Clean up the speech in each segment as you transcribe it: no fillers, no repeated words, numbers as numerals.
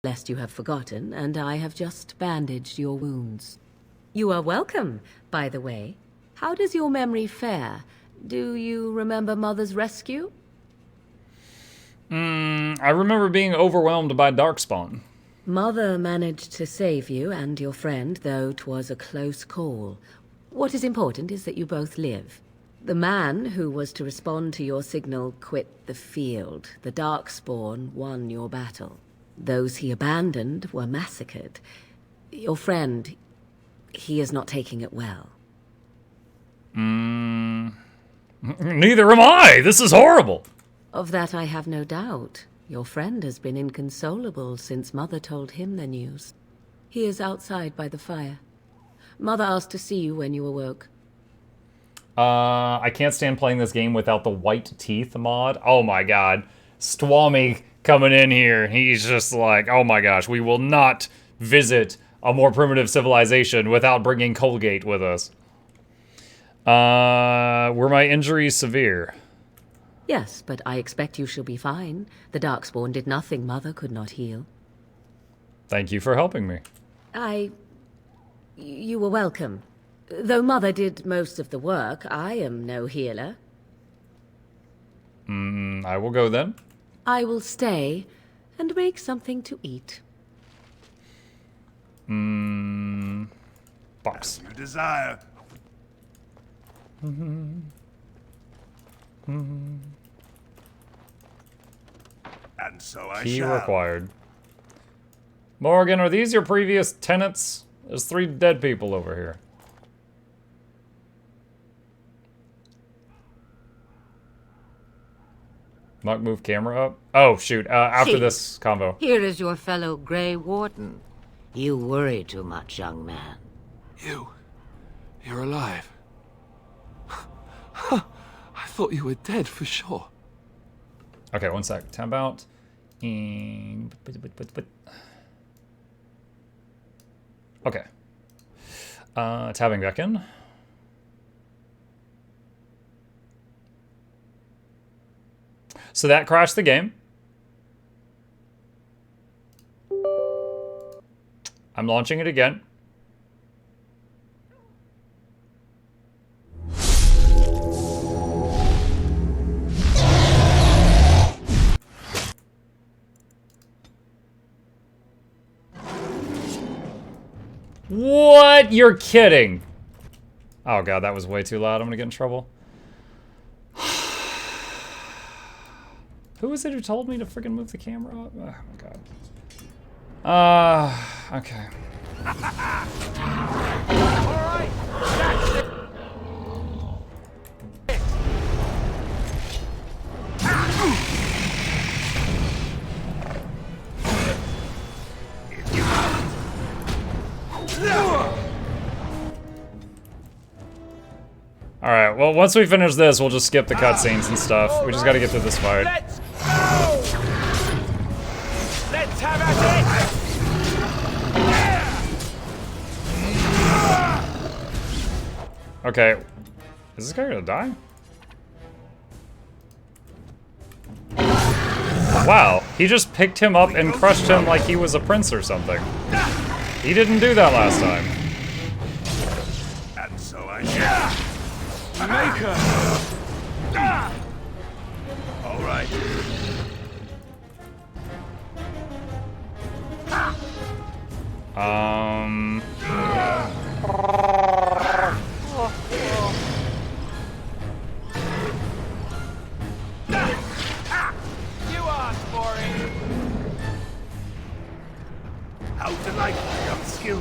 lest you have forgotten, and I have just bandaged your wounds. You are welcome, by the way. How does your memory fare? Do you remember Mother's rescue? I remember being overwhelmed by Darkspawn. Mother managed to save you and your friend, though 'twas a close call. What is important is that you both live. The man who was to respond to your signal quit the field. The Darkspawn won your battle. Those he abandoned were massacred. Your friend, he is not taking it well. Neither am I! This is horrible! Of that I have no doubt. Your friend has been inconsolable since Mother told him the news. He is outside by the fire. Mother asked to see you when you awoke. I can't stand playing this game without the white teeth mod. Oh my god. Stwami coming in here. He's just like, oh my gosh, we will not visit a more primitive civilization without bringing Colgate with us. Were my injuries severe? Yes, but I expect you shall be fine. The Darkspawn did nothing Mother could not heal. Thank you for helping me. You were welcome. Though Mother did most of the work, I am no healer. I will go then. I will stay and make something to eat. Box. As you desire. And so I Key shall. required. Morrigan, are these your previous tenants? There's 3 dead people over here. Muck, move camera up. Oh, shoot. After See, this combo. Here is your fellow Grey Warden. You worry too much, young man. You're alive. I thought you were dead for sure. Okay, one sec. Tab out. Okay. Tabbing back in. So that crashed the game. I'm launching it again. What? You're kidding. Oh god, that was way too loud. I'm gonna get in trouble. Who was it who told me to freaking move the camera up? Oh my god. Okay. Alright, that's it. Alright, well, once we finish this, we'll just skip the cutscenes and stuff. We just gotta get through this fight. Let's go! Let's have at it! Okay. Is this guy gonna die? Wow, he just picked him up and crushed him like he was a prince or something. He didn't do that last time. And so I shall. Maker! Alright. You asked for it! How delightful young skill!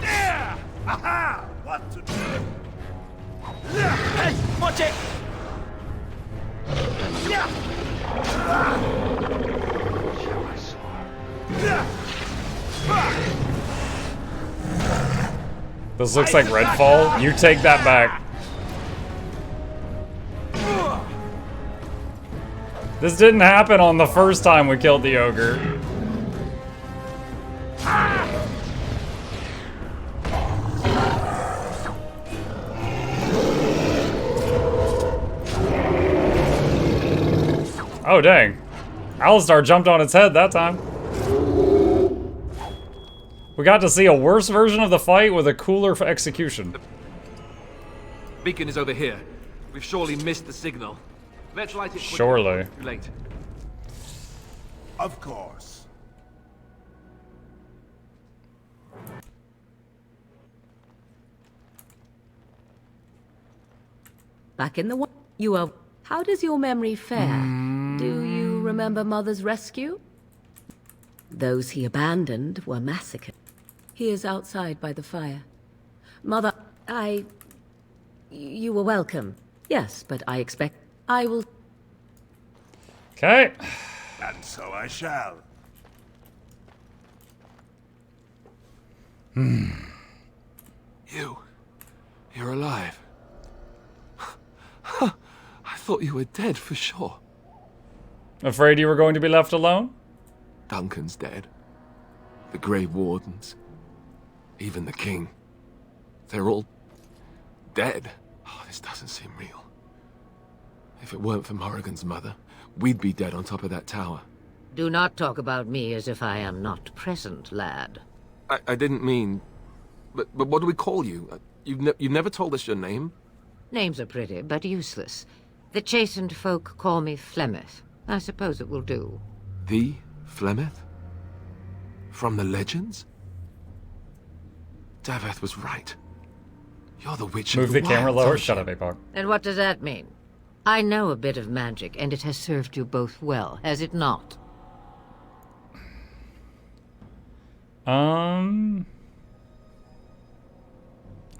There! Aha! What to do? Hey! Watch it! This looks like Redfall. You take that back. This didn't happen on the first time we killed the ogre. Oh, dang. Alistar jumped on its head that time. We got to see a worse version of the fight with a cooler execution. Beacon is over here. We've surely missed the signal. Let's light it quickly. Surely. Too late. Of course. Back in the you are. How does your memory fare? Do you remember Mother's rescue? Those he abandoned were massacred. He is outside by the fire. Mother, you were welcome. Yes, but I expect I will. Okay. And so I shall. You're alive. I thought you were dead for sure. Afraid you were going to be left alone? Duncan's dead. The Grey Wardens. Even the King. They're all dead. Oh, this doesn't seem real. If it weren't for Morrigan's mother, we'd be dead on top of that tower. Do not talk about me as if I am not present, lad. I didn't mean... But what do we call you? You've never told us your name? Names are pretty, but useless. The chastened folk call me Flemeth. I suppose it will do. The Flemeth? From the legends? Daveth was right. You're the witch Move of the the camera wilds, lower. aren't Shut you? up, Apar. And what does that mean? I know a bit of magic, and it has served you both well, has it not? I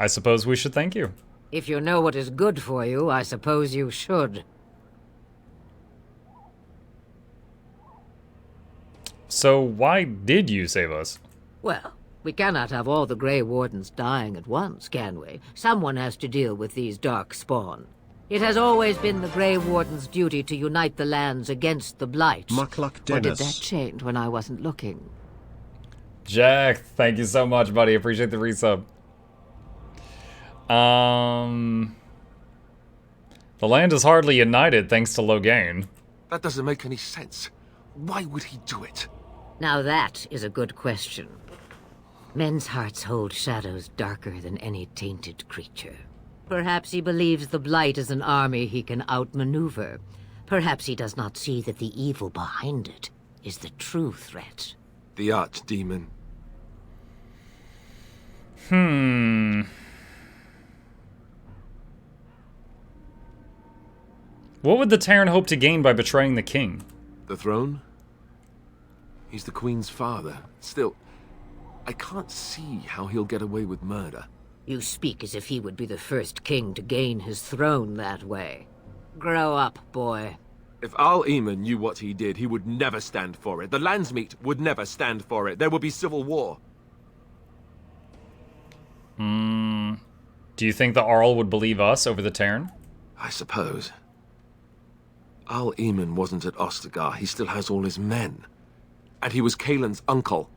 suppose we should thank you. If you know what is good for you, I suppose you should. So why did you save us? Well, we cannot have all the Grey Wardens dying at once, can we? Someone has to deal with these dark spawn. It has always been the Grey Warden's duty to unite the lands against the Blight. Mukluk Or did Dennis. that change when I wasn't looking? Jack, thank you so much, buddy. Appreciate the resub. The land is hardly united thanks to Logain. That doesn't make any sense. Why would he do it? Now that is a good question. Men's hearts hold shadows darker than any tainted creature. Perhaps he believes the Blight is an army he can outmaneuver. Perhaps he does not see that the evil behind it is the true threat. The archdemon. What would the Terran hope to gain by betraying the king? The throne? He's the Queen's father. Still, I can't see how he'll get away with murder. You speak as if he would be the first king to gain his throne that way. Grow up, boy. If Al-Eamon knew what he did, he would never stand for it. The Landsmeet would never stand for it. There would be civil war. Do you think the Arl would believe us over the Terran? I suppose. Al-Eamon wasn't at Ostagar. He still has all his men. And he was Kaelin's uncle.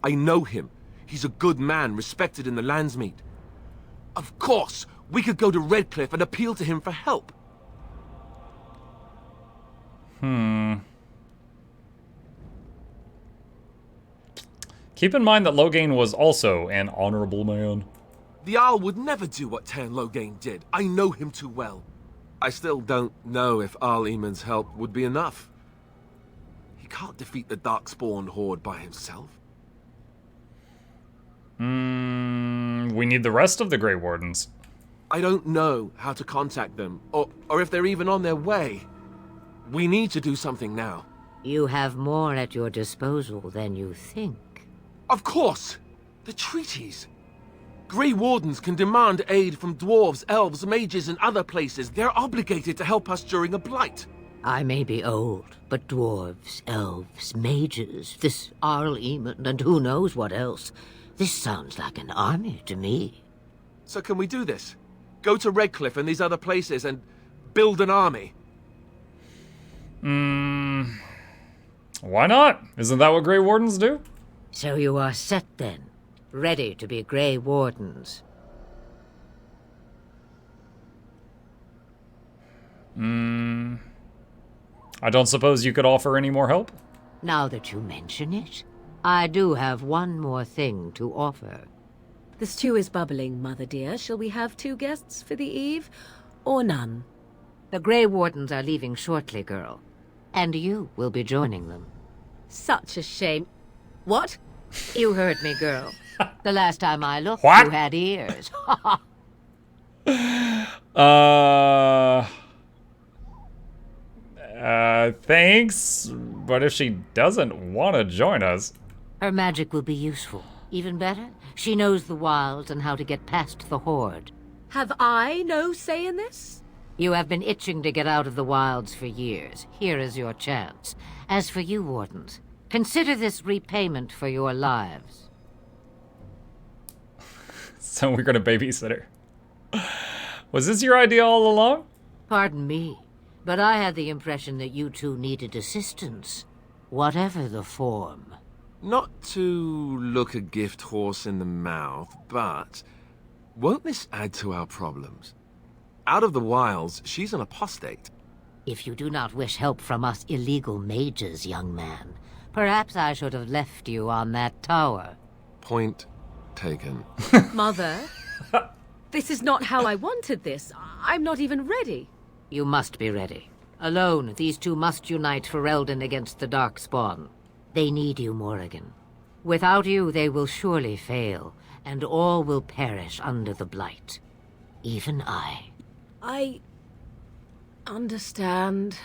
I know him. He's a good man, respected in the Landsmeet. Of course, we could go to Redcliffe and appeal to him for help. Keep in mind that Logain was also an honorable man. The Arl would never do what Tairn Logain did. I know him too well. I still don't know if Al-Eamon's help would be enough. He can't defeat the Darkspawn Horde by himself. We need the rest of the Grey Wardens. I don't know how to contact them, or if they're even on their way. We need to do something now. You have more at your disposal than you think. Of course! The treaties! Grey Wardens can demand aid from dwarves, elves, mages, and other places. They're obligated to help us during a blight. I may be old, but dwarves, elves, mages, this Al-Eamon, and who knows what else. This sounds like an army to me. So can we do this? Go to Redcliffe and these other places and build an army? Why not? Isn't that what Grey Wardens do? So you are set then, ready to be Grey Wardens. I don't suppose you could offer any more help? Now that you mention it, I do have one more thing to offer. The stew is bubbling, Mother dear. Shall we have 2 guests for the eve, or none? The Grey Wardens are leaving shortly, girl. And you will be joining them. Such a shame. What? You heard me, girl. The last time I looked, What? you had ears. Thanks, but if she doesn't want to join us... Her magic will be useful. Even better, she knows the wilds and how to get past the Horde. Have I no say in this? You have been itching to get out of the wilds for years. Here is your chance. As for you, Wardens, consider this repayment for your lives. So we're gonna babysit her. Was this your idea all along? Pardon me, but I had the impression that you two needed assistance, whatever the form. Not to look a gift horse in the mouth, but won't this add to our problems? Out of the wilds, she's an apostate. If you do not wish help from us illegal mages, young man, perhaps I should have left you on that tower. Point taken. Mother, this is not how I wanted this. I'm not even ready. You must be ready. Alone, these two must unite for Eldon against the Darkspawn. They need you, Morrigan. Without you, they will surely fail, and all will perish under the Blight. Even I. I understand.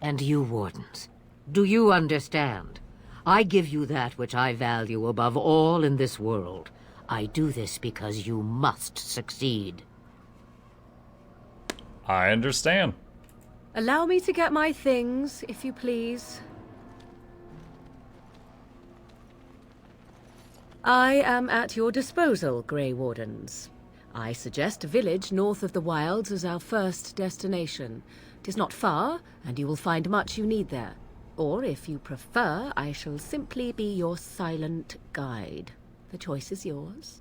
And you, Wardens. Do you understand? I give you that which I value above all in this world. I do this because you must succeed. I understand. Allow me to get my things, if you please. I am at your disposal, Grey Wardens. I suggest a village north of the wilds as our first destination. 'Tis not far, and you will find much you need there. Or, if you prefer, I shall simply be your silent guide. The choice is yours.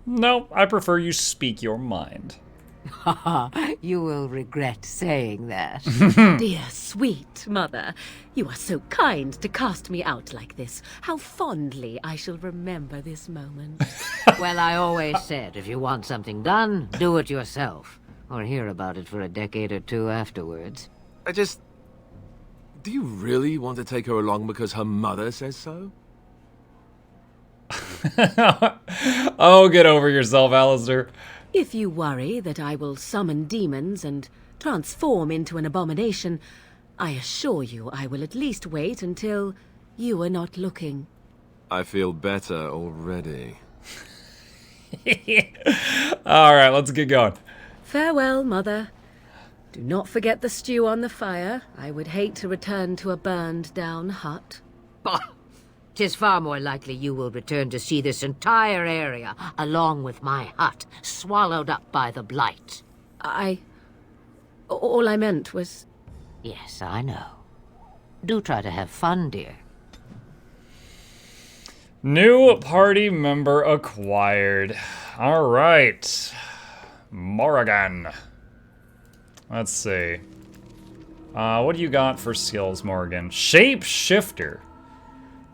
No, I prefer you speak your mind. You will regret saying that. Dear, sweet mother, you are so kind to cast me out like this. How fondly I shall remember this moment. Well, I always said, if you want something done, do it yourself. Or hear about it for a decade or two afterwards. Do you really want to take her along because her mother says so? Oh, get over yourself, Alistair. If you worry that I will summon demons and transform into an abomination, I assure you I will at least wait until you are not looking. I feel better already. Alright, let's get going. Farewell, mother. Do not forget the stew on the fire. I would hate to return to a burned-down hut. Bah! 'Tis far more likely you will return to see this entire area, along with my hut, swallowed up by the Blight. All I meant was... Yes, I know. Do try to have fun, dear. New party member acquired. Alright. Morrigan. Let's see. What do you got for skills, Morrigan? Shapeshifter.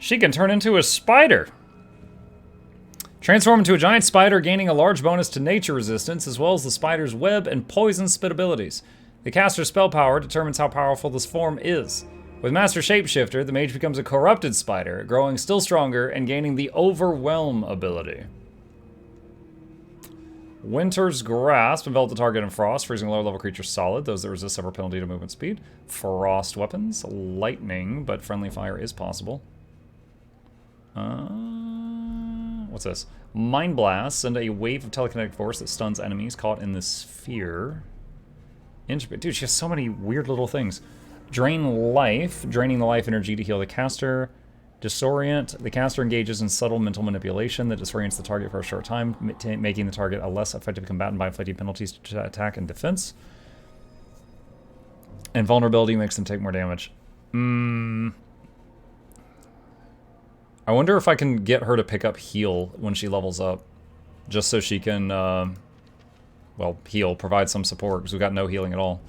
She can turn into a spider. Transform into a giant spider, gaining a large bonus to nature resistance, as well as the spider's web and poison spit abilities. The caster's spell power determines how powerful this form is. With Master Shapeshifter, the mage becomes a corrupted spider, growing still stronger and gaining the Overwhelm ability. Winter's Grasp, envelop the target in frost, freezing lower level creatures solid, those that resist suffer penalty to movement speed. Frost weapons, lightning, but friendly fire is possible. What's this? Mind Blast, send a wave of telekinetic force that stuns enemies caught in the sphere. Dude, she has so many weird little things. Drain life, draining the life energy to heal the caster. Disorient, the caster engages in subtle mental manipulation that disorients the target for a short time, making the target a less effective combatant by inflicting penalties to attack and defense. And vulnerability makes them take more damage. I wonder if I can get her to pick up heal when she levels up, just so she can well, heal, provide some support, because we've got no healing at all.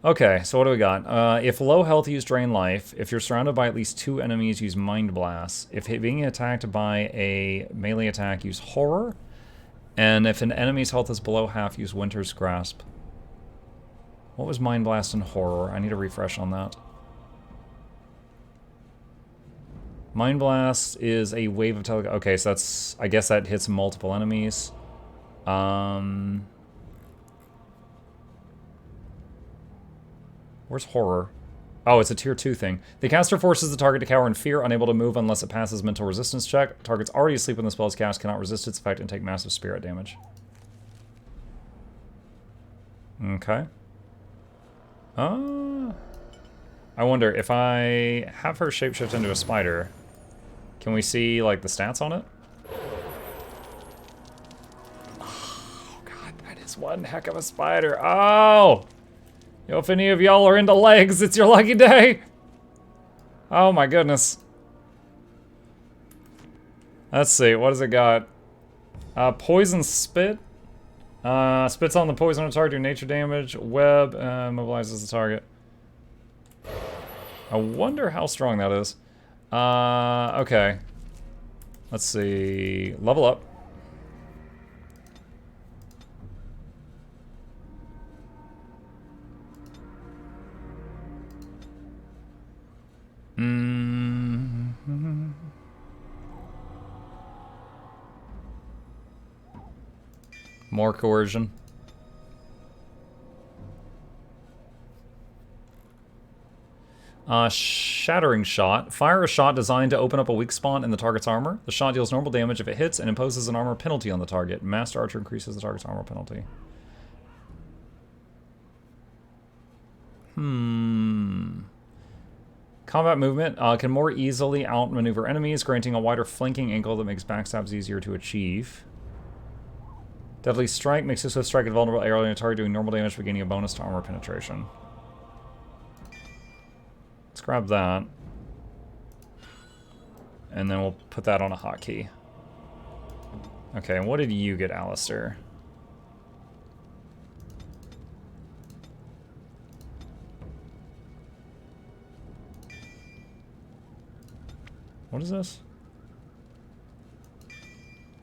Okay, so what do we got? If low health, use Drain Life. If you're surrounded by at least 2 enemies, use Mind Blast. If being attacked by a melee attack, use Horror. And if an enemy's health is below half, use Winter's Grasp. What was Mind Blast and Horror? I need a refresh on that. Mind Blast is a wave of okay, so that's... I guess that hits multiple enemies. Where's Horror? Oh, it's a tier 2 thing. The caster forces the target to cower in fear, unable to move unless it passes mental resistance check. Targets already asleep when the spell is cast cannot resist its effect and take massive spirit damage. Okay. I wonder, if I have her shapeshift into a spider, can we see, like, the stats on it? Oh, God, that is one heck of a spider. Oh! Yo, if any of y'all are into legs, it's your lucky day! Oh my goodness. Let's see, what does it got? Poison Spit. Spits on the poison on target, do nature damage. Web, mobilizes the target. I wonder how strong that is. Okay. Let's see. Level up. More coercion. Shattering Shot. Fire a shot designed to open up a weak spot in the target's armor. The shot deals normal damage if it hits and imposes an armor penalty on the target. Master Archer increases the target's armor penalty. Combat movement can more easily outmaneuver enemies, granting a wider flanking angle that makes backstabs easier to achieve. Deadly Strike makes a swift strike a vulnerable arrow in a target doing normal damage but gaining a bonus to armor penetration. Let's grab that. And then we'll put that on a hotkey. Okay, and what did you get, Alistair? What is this?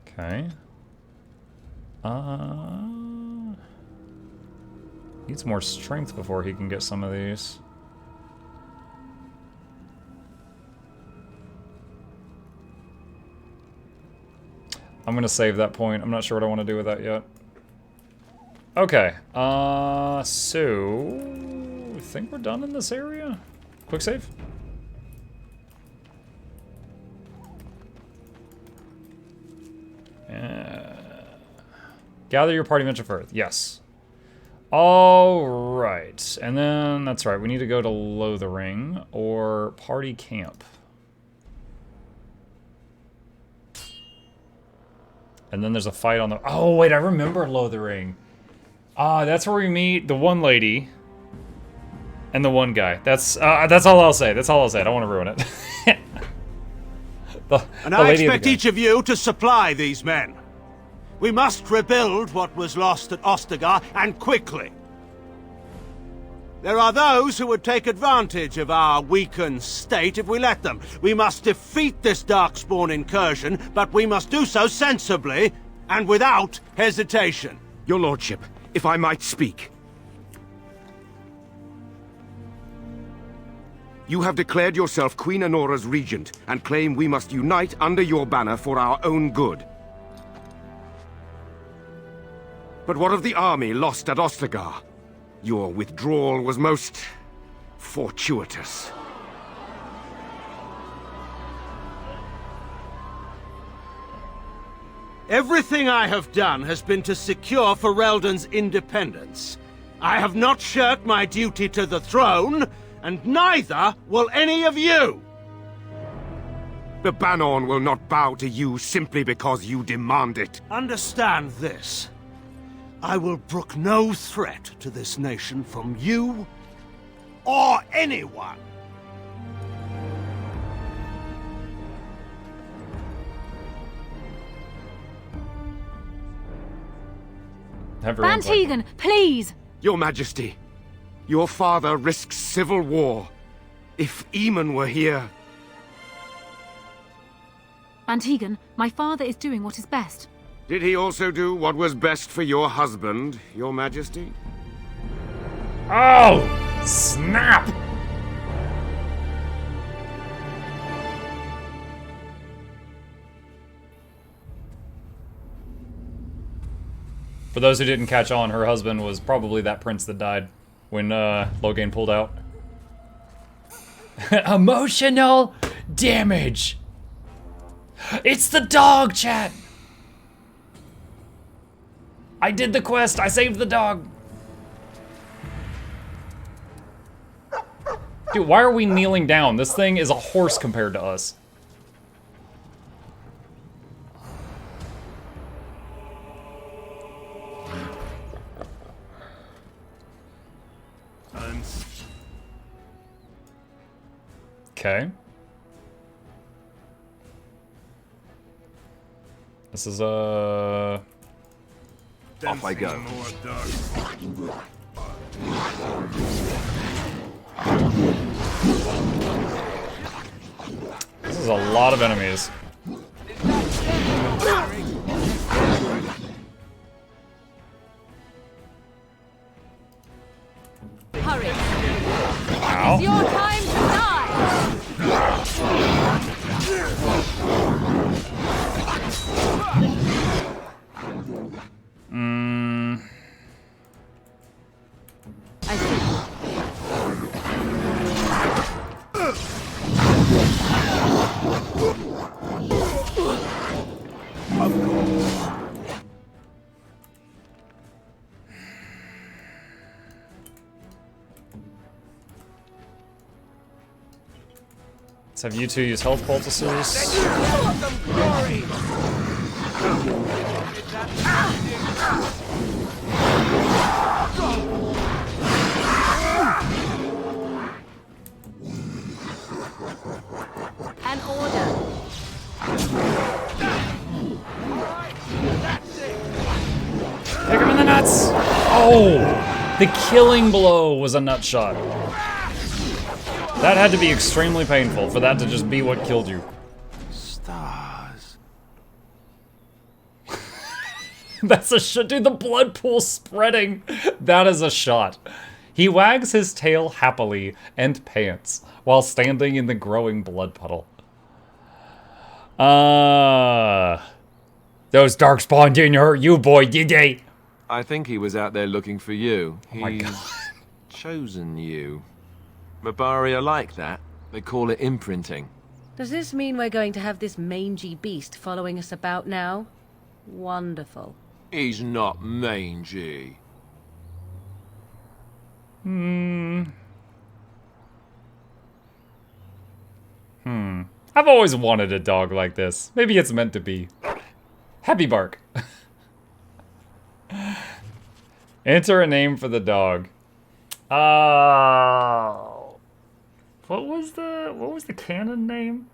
Okay. Needs more strength before he can get some of these. I'm gonna save that point. I'm not sure what I want to do with that yet. Okay. So I think we're done in this area. Quick save. Gather your party mention for Earth. Yes. Alright. And then, that's right, we need to go to Lothering or Party Camp. And then there's a fight on the... Oh, wait, I remember Lothering. That's where we meet the one lady and the one guy. That's all I'll say. That's all I'll say. I don't want to ruin it. And I expect each of you to supply these men. We must rebuild what was lost at Ostagar, and quickly. There are those who would take advantage of our weakened state if we let them. We must defeat this Darkspawn incursion, but we must do so sensibly and without hesitation. Your lordship, if I might speak. You have declared yourself Queen Anora's regent, and claim we must unite under your banner for our own good. But what of the army lost at Ostagar? Your withdrawal was most fortuitous. Everything I have done has been to secure Ferelden's independence. I have not shirked my duty to the throne, and neither will any of you! The Banorn will not bow to you simply because you demand it. Understand this. I will brook no threat to this nation from you or anyone. everyone. Tegan, please! Your Majesty, your father risks civil war. If Eamon were here... Van Tegan, my father is doing what is best. Did he also do what was best for your husband, your Majesty? Oh! Snap! For those who didn't catch on, her husband was probably that prince that died when Logain pulled out. Emotional damage! It's the dog, chat! I did the quest, I saved the dog! Dude, why are we kneeling down? This thing is a horse compared to us. Okay. This is Off I go. This is a lot of enemies. Hurry! Ow. It's your time to die! I see. Let's have you two use health poultices. An order. Kick him in the nuts! Oh! The killing blow was a nut shot. That had to be extremely painful for that to just be what killed you. Stars. That's a shot. Dude, the blood pool spreading. That is a shot. He wags his tail happily and pants while standing in the growing blood puddle. Those darkspawn didn't hurt you, boy, did they? I think he was out there looking for you. Oh my God. Chosen you. Mabari are like that. They call it imprinting. Does this mean we're going to have this mangy beast following us about now? Wonderful. He's not mangy. I've always wanted a dog like this. Maybe it's meant to be. Happy Bark. Enter a name for the dog. What was the canon name?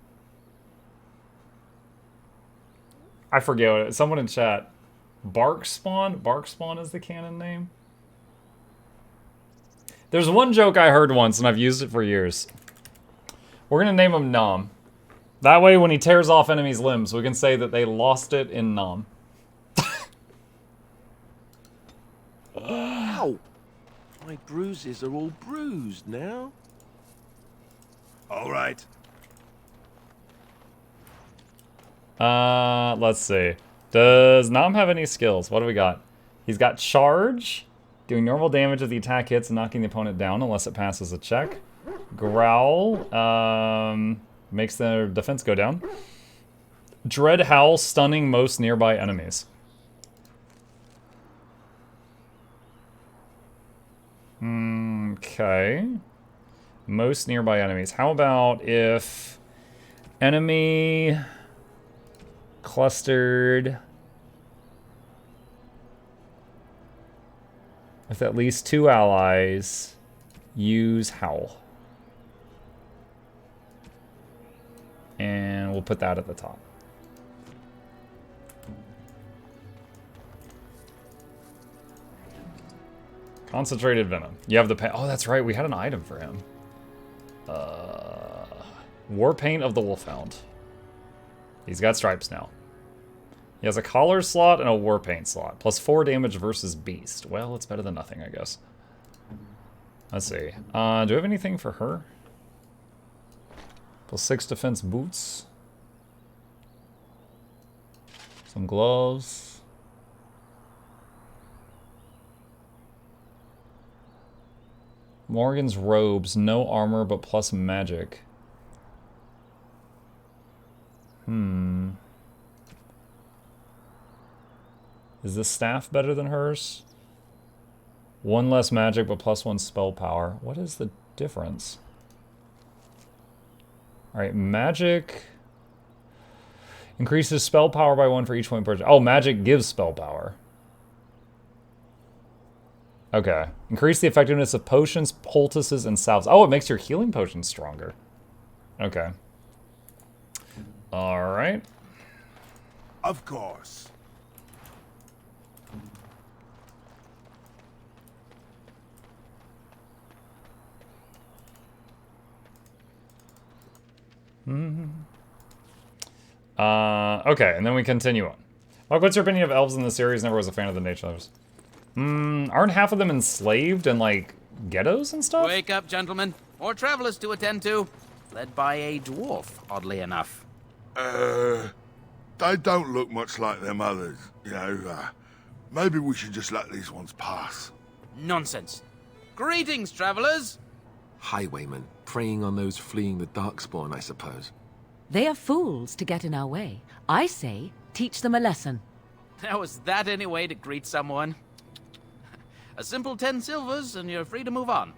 I forget what it. Someone in chat. Barkspawn? Barkspawn is the canon name? There's one joke I heard once and I've used it for years. We're gonna name him Nom. That way when he tears off enemies' limbs, we can say that they lost it in Nom. Ow! My bruises are all bruised now. All right. Let's see. Does Nom have any skills? What do we got? He's got charge, doing normal damage if the attack hits and knocking the opponent down unless it passes a check. Growl, makes their defense go down. Dread Howl, stunning most nearby enemies. Okay. Most nearby enemies. How about if enemy clustered with at least 2 allies use Howl. And we'll put that at the top. . Concentrated venom. You have the oh, that's right. We had an item for him. War paint of the wolfhound. He's got stripes now. He has a collar slot and a war paint slot. Plus 4 damage versus beast. Well, it's better than nothing, I guess. Let's see. Do I have anything for her? Plus 6 defense boots. Some gloves. Morrigan's robes. No armor, but plus magic. Is this staff better than hers? 1 less magic, but plus 1 spell power. What is the difference? Alright, magic... increases spell power by 1 for each point purchase. Oh, magic gives spell power. Okay. Increase the effectiveness of potions, poultices, and salves. Oh, it makes your healing potions stronger. Okay. Alright. Of course. Okay, and then we continue on. Mark, what's your opinion of elves in the series? Never was a fan of the nature elves. Aren't half of them enslaved in, like, ghettos and stuff? Wake up, gentlemen. More travelers to attend to. Led by a dwarf, oddly enough. They don't look much like them others, you know. Maybe we should just let these ones pass. Nonsense. Greetings, travelers. Highwaymen, preying on those fleeing the Darkspawn, I suppose. They are fools to get in our way. I say, teach them a lesson. Now, is that any way to greet someone? A simple 10 silvers, and you're free to move on.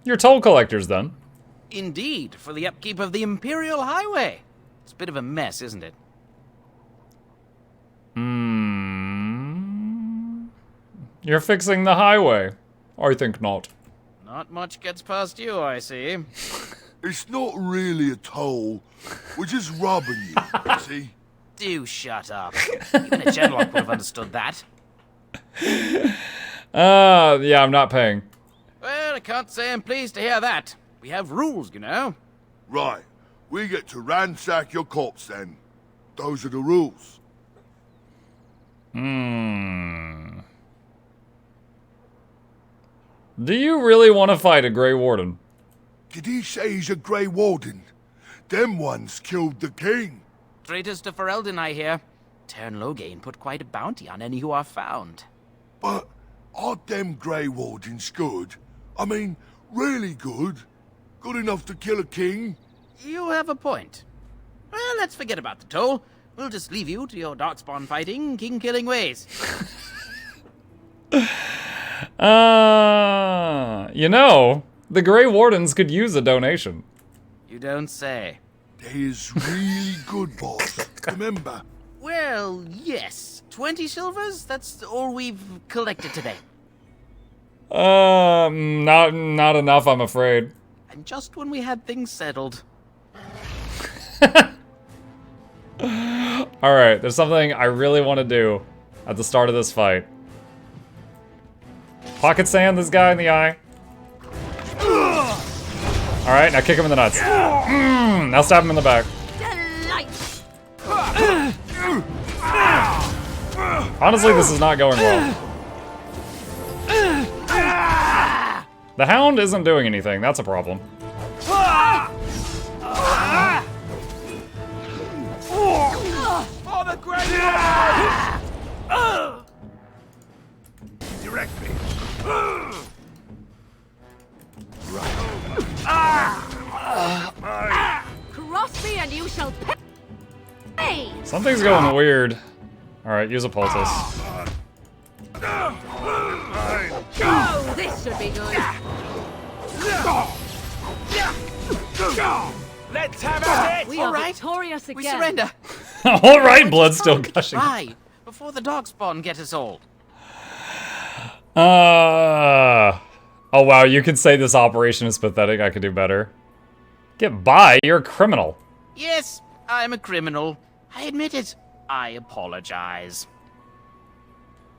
You're toll collectors, then. Indeed, for the upkeep of the Imperial Highway. It's a bit of a mess, isn't it? You're fixing the highway. I think not. Not much gets past you, I see. It's not really a toll. We're just robbing you, see? Do shut up. Even a Genlock would have understood that. Yeah, I'm not paying. Well, I can't say I'm pleased to hear that. We have rules, you know. Right. We get to ransack your corpse then. Those are the rules. Do you really want to fight a Grey Warden? Did he say he's a Grey Warden? Them ones killed the king. Traitors to Ferelden, I hear. Tern Loghain put quite a bounty on any who are found. But aren't them Grey Wardens good? I mean, really good? Good enough to kill a king? You have a point. Well, let's forget about the toll. We'll just leave you to your darkspawn fighting, king-killing ways. You know, the Grey Wardens could use a donation. You don't say. They is really good, boss. Remember? Well, yes. 20 silvers? That's all we've collected today. Not enough, I'm afraid. And just when we had things settled. Alright, there's something I really want to do at the start of this fight. Pocket sand this guy in the eye. Alright, now kick him in the nuts. Now stab him in the back. Honestly, this is not going well. The hound isn't doing anything, that's a problem. For the great Direct me. Cross me and you shall pay! Something's going weird. Alright, use a poultice. Oh, this should be good. Let's have at it! We are All right. victorious again. We surrender. Alright, blood's still gushing. Right, before the darkspawn get us all. Oh wow, you can say this operation is pathetic. I could do better. Get by, you're a criminal. Yes, I'm a criminal. I admit it. I apologize.